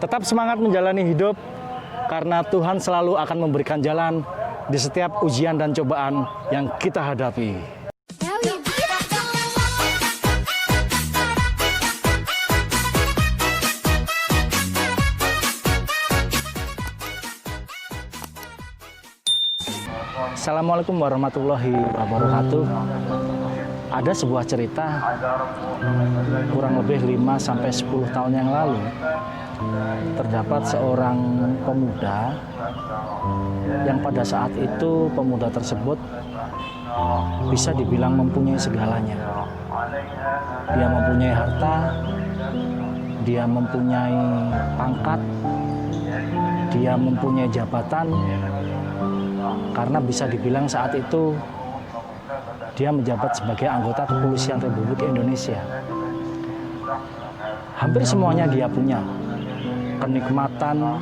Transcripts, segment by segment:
Tetap semangat menjalani hidup, karena Tuhan selalu akan memberikan jalan di setiap ujian dan cobaan yang kita hadapi. Assalamualaikum warahmatullahi wabarakatuh. Ada sebuah cerita kurang lebih 5-10 tahun yang lalu. Terdapat seorang pemuda yang pada saat itu pemuda tersebut bisa dibilang mempunyai segalanya. Dia mempunyai harta, dia mempunyai pangkat, dia mempunyai jabatan. Karena bisa dibilang saat itu dia menjabat sebagai anggota Kepolisian Republik Indonesia. Hampir semuanya dia punya. Kenikmatan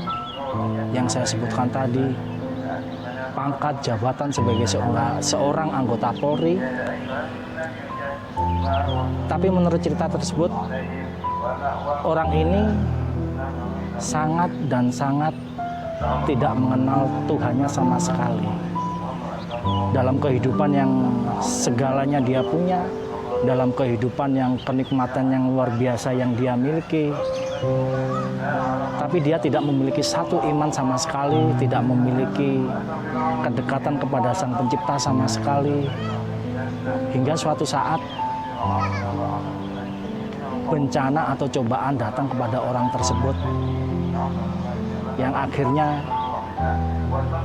yang saya sebutkan tadi, pangkat, jabatan sebagai seorang anggota Polri. Tapi menurut cerita tersebut, orang ini sangat tidak mengenal Tuhannya sama sekali. Dalam kehidupan yang segalanya dia punya, dalam kehidupan yang kenikmatan yang luar biasa yang dia miliki, tapi dia tidak memiliki satu iman sama sekali, tidak memiliki kedekatan kepada Sang Pencipta sama sekali. Hingga suatu saat bencana atau cobaan datang kepada orang tersebut, yang akhirnya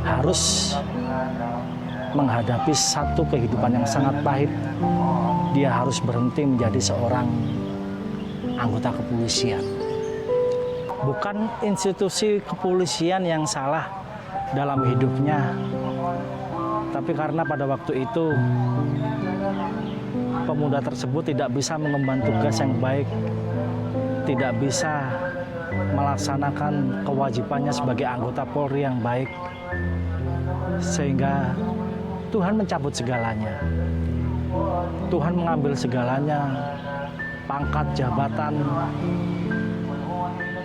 harus menghadapi satu kehidupan yang sangat pahit. Dia harus berhenti menjadi seorang anggota kepolisian. Bukan institusi kepolisian yang salah dalam hidupnya, tapi karena pada waktu itu pemuda tersebut tidak bisa mengemban tugas yang baik, tidak bisa melaksanakan kewajibannya sebagai anggota Polri yang baik, sehingga Tuhan mencabut segalanya. Tuhan mengambil segalanya, pangkat, jabatan,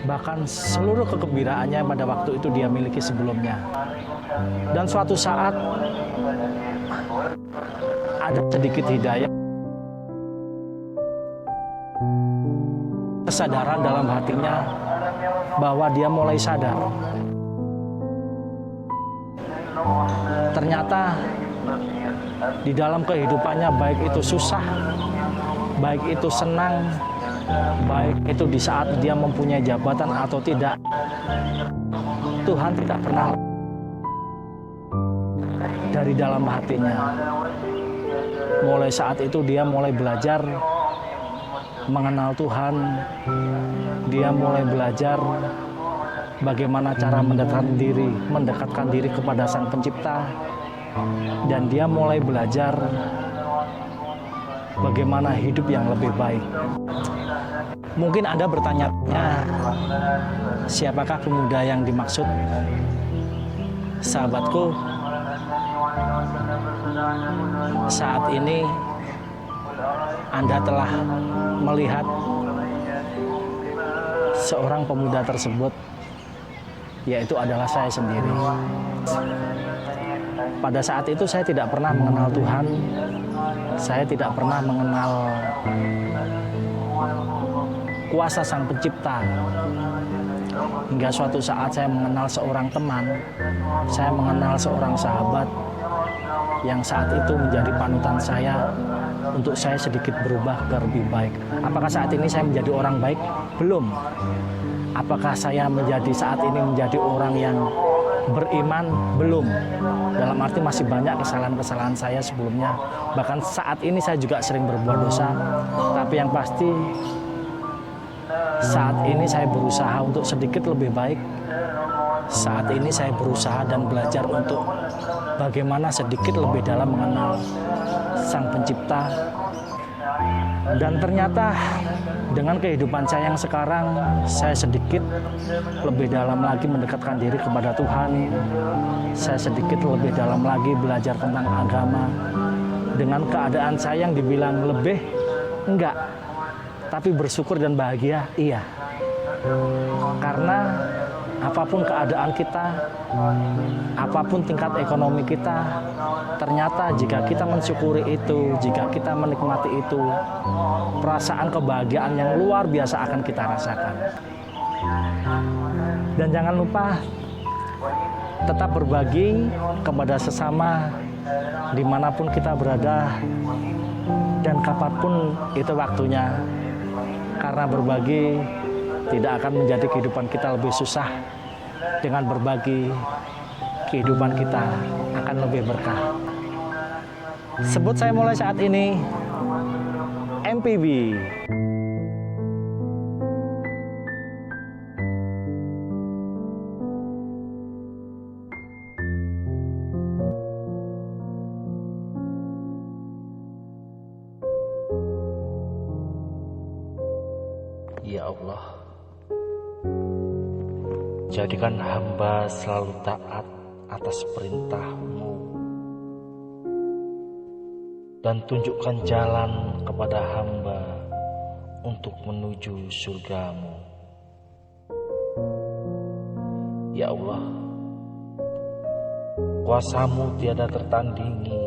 bahkan seluruh kegembiraannya pada waktu itu dia miliki sebelumnya. Dan suatu saat ada sedikit hidayah, kesadaran dalam hatinya bahwa dia mulai sadar. Ternyata di dalam kehidupannya, baik itu susah, baik itu senang, baik itu di saat dia mempunyai jabatan atau tidak, Tuhan tidak pernah dari dalam hatinya. Mulai saat itu dia mulai belajar mengenal Tuhan, dia mulai belajar bagaimana cara mendekatkan diri kepada Sang Pencipta, dan dia mulai belajar bagaimana hidup yang lebih baik. Mungkin Anda bertanya-tanya, siapakah pemuda yang dimaksud? Sahabatku, saat ini Anda telah melihat seorang pemuda tersebut, yaitu adalah saya sendiri. Pada saat itu saya tidak pernah mengenal Tuhan, saya tidak pernah mengenal kuasa Sang Pencipta. Hingga suatu saat saya mengenal seorang teman, saya mengenal seorang sahabat yang saat itu menjadi panutan saya untuk saya sedikit berubah ke lebih baik. Apakah saat ini saya menjadi orang baik? Belum. Apakah saya saat ini menjadi orang yang beriman? Belum. Dalam arti masih banyak kesalahan-kesalahan saya sebelumnya. Bahkan saat ini saya juga sering berbuat dosa. Tapi yang pasti saat ini saya berusaha untuk sedikit lebih baik. Saat ini saya berusaha dan belajar untuk bagaimana sedikit lebih dalam mengenal Sang Pencipta. Dan ternyata dengan kehidupan saya yang sekarang, saya sedikit lebih dalam lagi mendekatkan diri kepada Tuhan. Saya sedikit lebih dalam lagi belajar tentang agama. Dengan keadaan saya yang dibilang lebih, enggak. Tapi bersyukur dan bahagia, iya. Karena apapun keadaan kita, apapun tingkat ekonomi kita, ternyata jika kita mensyukuri itu, jika kita menikmati itu, perasaan kebahagiaan yang luar biasa akan kita rasakan. Dan jangan lupa tetap berbagi kepada sesama dimanapun kita berada dan kapanpun itu waktunya. Karena berbagi tidak akan menjadi kehidupan kita lebih susah. Dengan berbagi, kehidupan kita akan lebih berkah. Sebut saya mulai saat ini MPB. Ya Allah, jadikan hamba selalu taat atas perintah-Mu dan tunjukkan jalan kepada hamba untuk menuju surga-Mu. Ya Allah, kuasa-Mu tiada tertandingi,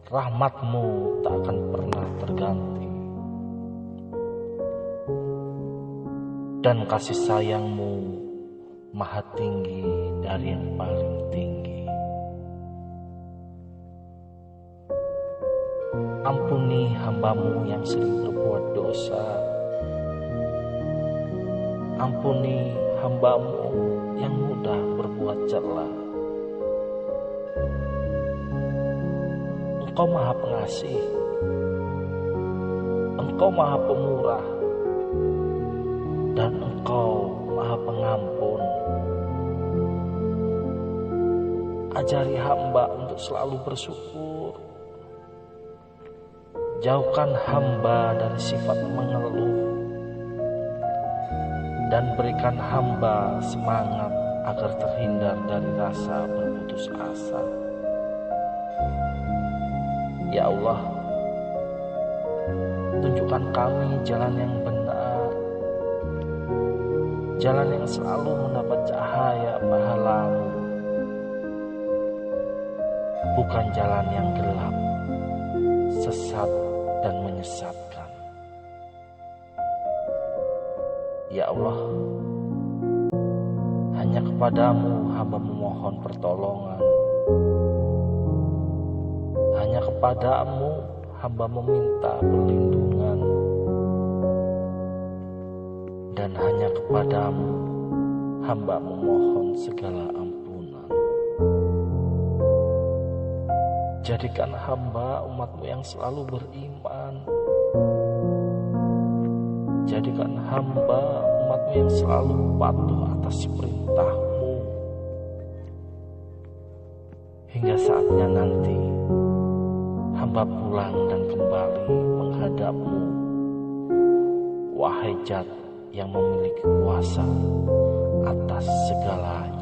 rahmat-Mu tak akan pernah terganti, dan kasih sayang-Mu maha tinggi dari yang paling tinggi. Ampuni hamba-Mu yang sering berbuat dosa. Ampuni hamba-Mu yang mudah berbuat celah. Engkau maha pengasih, Engkau maha pemurah, dan Engkau maha pengampun. Ajari hamba untuk selalu bersyukur. Jauhkan hamba dari sifat mengeluh, dan berikan hamba semangat agar terhindar dari rasa berputus asa. Ya Allah, tunjukkan kami jalan yang benar, jalan yang selalu mendapat cahaya pahala-Mu, bukan jalan yang gelap, sesat dan menyesatkan. Ya Allah, hanya kepadamu hamba memohon pertolongan, hanya kepadamu hamba meminta perlindungan, dan hanya kepadamu hamba memohon segala ampunan. Jadikan hamba umat-Mu yang selalu beriman. Jadikan hamba umat-Mu yang selalu patuh atas perintah-Mu, hingga saatnya nanti hamba pulang dan kembali menghadap-Mu, wahai Zat yang memiliki kuasa atas segalanya.